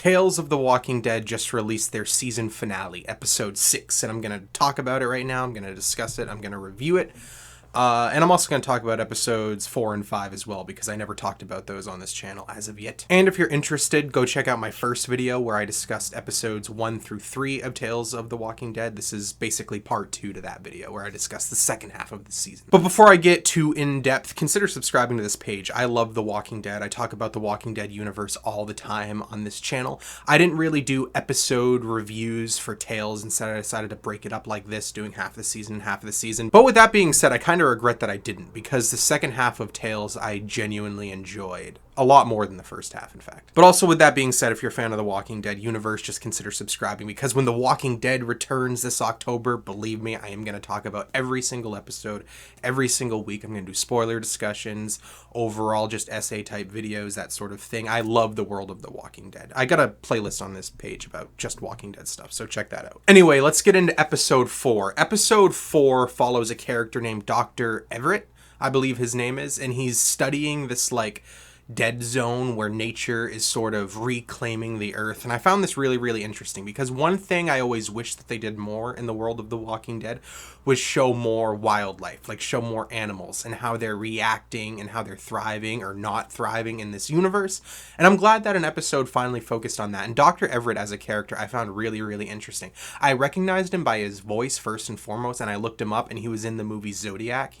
Tales of the Walking Dead just released their season finale, episode 6, and I'm going to talk about it right now. I'm going to discuss it. I'm going to review it. And I'm also going to talk about episodes 4 and 5 as well, because I never talked about those on this channel as of yet. And if you're interested, go check out my first video where I discussed episodes 1 through 3 of Tales of the Walking Dead. This is basically part 2 to that video, where I discussed the second half of the season. But before I get too in-depth, consider subscribing to this page. I love The Walking Dead. I talk about the Walking Dead universe all the time on this channel. I didn't really do episode reviews for Tales. Instead, I decided to break it up like this, doing half the season and half of the season. But with that being said, I kind of regret that I didn't, because the second half of Tales I genuinely enjoyed a lot more than the first half, in fact. But also, with that being said, if you're a fan of the Walking Dead universe, just consider subscribing, because when the Walking Dead returns this October, believe me, I am going to talk about every single episode every single week. I'm going to do spoiler discussions, overall just essay type videos, that sort of thing. I love the world of the Walking Dead. I got a playlist on this page about just Walking Dead stuff, so check that out. Anyway, let's get into episode 4. Episode 4 follows a character named Dr. Everett, I believe his name is, and he's studying this like dead zone where nature is sort of reclaiming the earth. And I found this really, really interesting, because one thing I always wish that they did more in the world of The Walking Dead was show more wildlife, like show more animals and how they're reacting and how they're thriving or not thriving in this universe. And I'm glad that an episode finally focused on that. And Dr. Everett as a character I found really, really interesting. I recognized him by his voice first and foremost, and I looked him up, and he was in the movie Zodiac.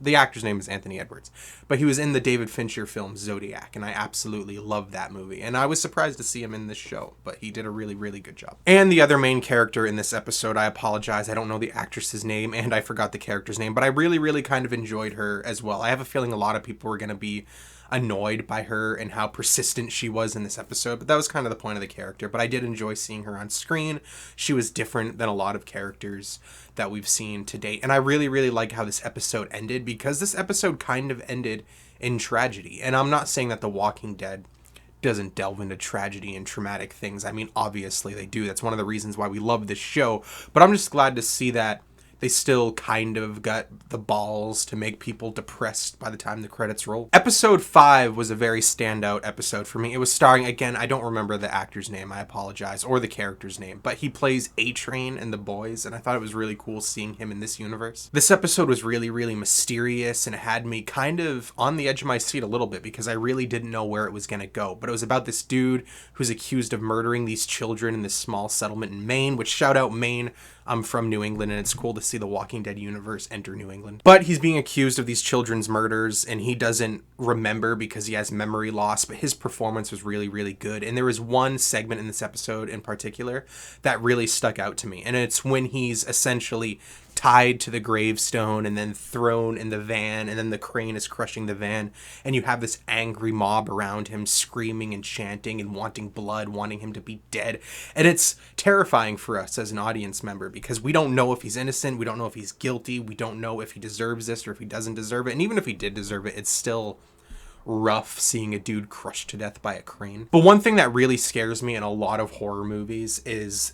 The actor's name is Anthony Edwards, but he was in the David Fincher film Zodiac, and I absolutely loved that movie. And I was surprised to see him in this show, but he did a really, really good job. And the other main character in this episode, I apologize, I don't know the actress's name, and I forgot the character's name, but I really, really kind of enjoyed her as well. I have a feeling a lot of people were going to be annoyed by her and how persistent she was in this episode, but that was kind of the point of the character. But I did enjoy seeing her on screen. She was different than a lot of characters that we've seen to date, and I really, really like how this episode ended, because this episode kind of ended in tragedy. And I'm not saying that The Walking Dead doesn't delve into tragedy and traumatic things. I mean, obviously they do. That's one of the reasons why we love this show, but I'm just glad to see that they still kind of got the balls to make people depressed by the time the credits roll. Episode 5 was a very standout episode for me. It was starring, again, I don't remember the actor's name, I apologize, or the character's name, but he plays A-Train in The Boys, and I thought it was really cool seeing him in this universe. This episode was really, really mysterious, and it had me kind of on the edge of my seat a little bit, because I really didn't know where it was going to go. But it was about this dude who's accused of murdering these children in this small settlement in Maine, which, shout out Maine, I'm from New England, and it's cool to see the Walking Dead universe enter New England. But he's being accused of these children's murders, and he doesn't remember because he has memory loss, but his performance was really, really good. And there was one segment in this episode in particular that really stuck out to me, and it's when he's essentially tied to the gravestone and then thrown in the van, and then the crane is crushing the van, and you have this angry mob around him screaming and chanting and wanting blood, wanting him to be dead. And it's terrifying for us as an audience member, because we don't know if he's innocent, we don't know if he's guilty, we don't know if he deserves this or if he doesn't deserve it. And even if he did deserve it, it's still rough seeing a dude crushed to death by a crane. But one thing that really scares me in a lot of horror movies is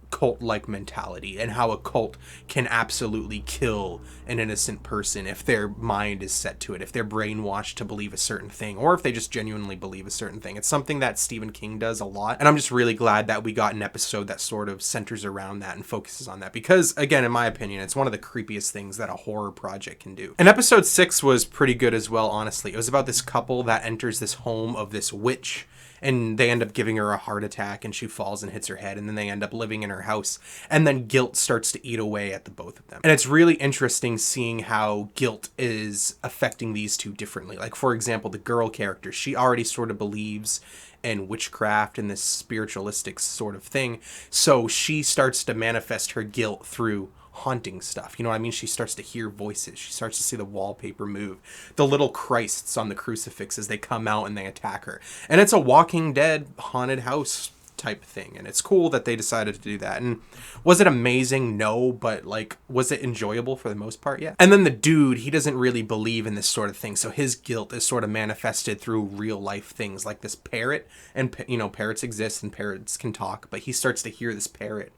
cult-like mentality, and how a cult can absolutely kill an innocent person if their mind is set to it, if they're brainwashed to believe a certain thing, or if they just genuinely believe a certain thing. It's something that Stephen King does a lot, and I'm just really glad that we got an episode that sort of centers around that and focuses on that, because, again, in my opinion, it's one of the creepiest things that a horror project can do. And episode 6 was pretty good as well, honestly. It was about this couple that enters this home of this witch, and they end up giving her a heart attack, and she falls and hits her head, and then they end up living in her house, and then guilt starts to eat away at the both of them. And it's really interesting seeing how guilt is affecting these two differently. Like, for example, the girl character, she already sort of believes in witchcraft and this spiritualistic sort of thing, so she starts to manifest her guilt through haunting stuff. You know what I mean? She starts to hear voices. She starts to see the wallpaper move. The little Christs on the crucifixes, they come out and they attack her. And it's a Walking Dead haunted house type thing. And it's cool that they decided to do that. And was it amazing? No, but like, was it enjoyable for the most part? Yeah. And then the dude, he doesn't really believe in this sort of thing. So his guilt is sort of manifested through real life things like this parrot. And, you know, parrots exist and parrots can talk, but he starts to hear this parrot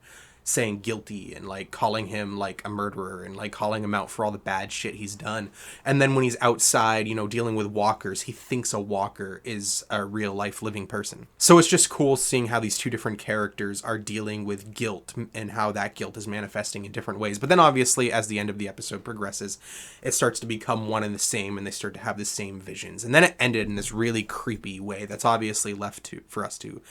saying guilty and like calling him like a murderer and like calling him out for all the bad shit he's done. And then when he's outside, you know, dealing with walkers, he thinks a walker is a real life living person. So it's just cool seeing how these two different characters are dealing with guilt and how that guilt is manifesting in different ways. But then obviously as the end of the episode progresses, it starts to become one and the same, and they start to have the same visions. And then it ended in this really creepy way that's obviously left for us to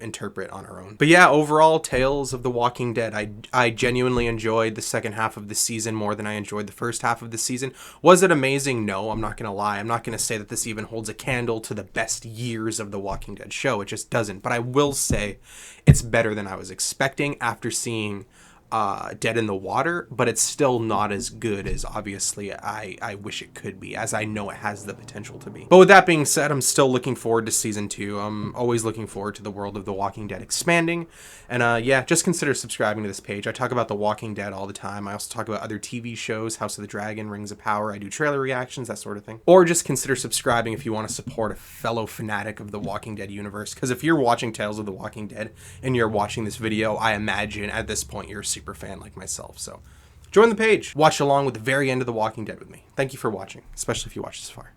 interpret on our own. But yeah, overall, Tales of the Walking Dead, I genuinely enjoyed the second half of the season more than I enjoyed the first half of the season. Was it amazing? No, I'm not gonna lie. I'm not gonna say that this even holds a candle to the best years of the Walking Dead show. It just doesn't. But I will say it's better than I was expecting after seeing Dead in the Water, but it's still not as good as obviously I wish it could be, as I know it has the potential to be. But with that being said, I'm still looking forward to season 2. I'm always looking forward to the world of The Walking Dead expanding. And yeah, just consider subscribing to this page. I talk about The Walking Dead all the time. I also talk about other TV shows, House of the Dragon, Rings of Power. I do trailer reactions, that sort of thing. Or just consider subscribing if you want to support a fellow fanatic of The Walking Dead universe. Because if you're watching Tales of the Walking Dead and you're watching this video, I imagine at this point you're a super fan like myself. So join the page. Watch along with the very end of The Walking Dead with me. Thank you for watching, especially if you watched this far.